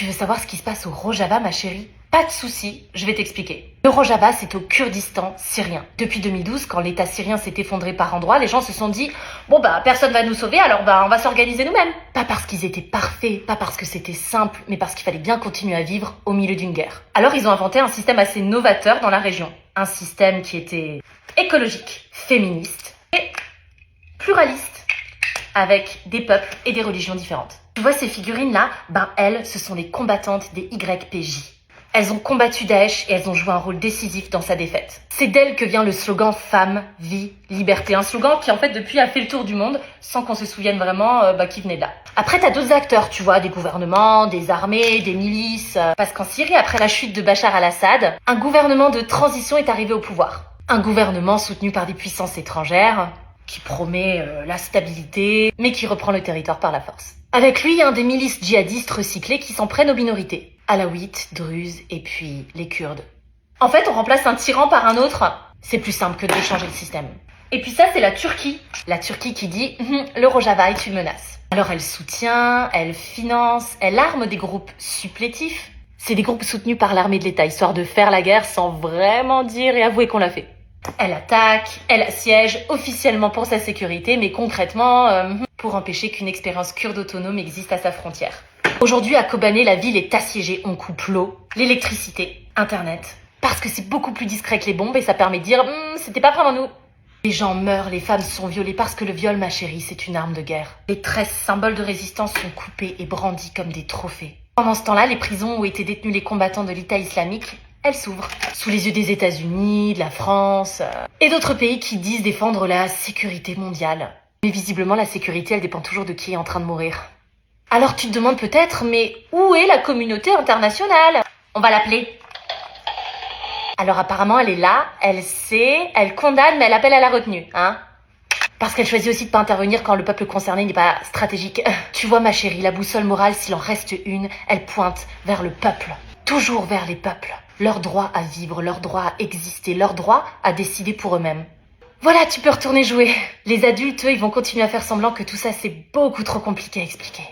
Tu veux savoir ce qui se passe au Rojava, ma chérie? Pas de souci, je vais t'expliquer. Le Rojava, c'est au Kurdistan syrien. Depuis 2012, quand l'État syrien s'est effondré par endroits, les gens se sont dit « Bon personne va nous sauver, alors on va s'organiser nous-mêmes ». Pas parce qu'ils étaient parfaits, pas parce que c'était simple, mais parce qu'il fallait bien continuer à vivre au milieu d'une guerre. Alors ils ont inventé un système assez novateur dans la région. Un système qui était écologique, féministe et pluraliste, avec des peuples et des religions différentes. Tu vois ces figurines-là? Elles, ce sont les combattantes des YPJ. Elles ont combattu Daesh et elles ont joué un rôle décisif dans sa défaite. C'est d'elles que vient le slogan « Femme, vie, liberté ». Un slogan qui, en fait, depuis, a fait le tour du monde sans qu'on se souvienne vraiment qui venait de là. Après, t'as d'autres acteurs, tu vois, des gouvernements, des armées, des milices. Parce qu'en Syrie, après la chute de Bachar al-Assad, un gouvernement de transition est arrivé au pouvoir. Un gouvernement soutenu par des puissances étrangères, qui promet la stabilité, mais qui reprend le territoire par la force. Avec lui, il y a des milices djihadistes recyclées qui s'en prennent aux minorités. Alaouites, Druzes et puis les Kurdes. En fait, on remplace un tyran par un autre. C'est plus simple que de changer le système. Et puis ça, c'est la Turquie. La Turquie qui dit « Le Rojava est une menace ». Alors elle soutient, elle finance, elle arme des groupes supplétifs. C'est des groupes soutenus par l'armée de l'État, histoire de faire la guerre sans vraiment dire et avouer qu'on l'a fait. Elle attaque, elle assiège officiellement pour sa sécurité, mais concrètement pour empêcher qu'une expérience kurde autonome existe à sa frontière. Aujourd'hui, à Kobané, la ville est assiégée. On coupe l'eau, l'électricité, Internet. Parce que c'est beaucoup plus discret que les bombes et ça permet de dire « c'était pas vraiment nous ». Les gens meurent, les femmes sont violées parce que le viol, ma chérie, c'est une arme de guerre. Les tresses, symboles de résistance, sont coupées et brandies comme des trophées. Pendant ce temps-là, les prisons où étaient détenus les combattants de l'État islamique, elles s'ouvrent. Sous les yeux des États-Unis, de la France et d'autres pays qui disent défendre la sécurité mondiale. Mais visiblement, la sécurité, elle dépend toujours de qui est en train de mourir. Alors tu te demandes peut-être, mais où est la communauté internationale? On va l'appeler. Alors apparemment, elle est là, elle sait, elle condamne, mais elle appelle à la retenue, hein? Parce qu'elle choisit aussi de pas intervenir quand le peuple concerné n'est pas stratégique. Tu vois ma chérie, la boussole morale, s'il en reste une, elle pointe vers le peuple. Toujours vers les peuples. Leur droit à vivre, leur droit à exister, leur droit à décider pour eux-mêmes. Voilà, tu peux retourner jouer. Les adultes, eux, ils vont continuer à faire semblant que tout ça, c'est beaucoup trop compliqué à expliquer.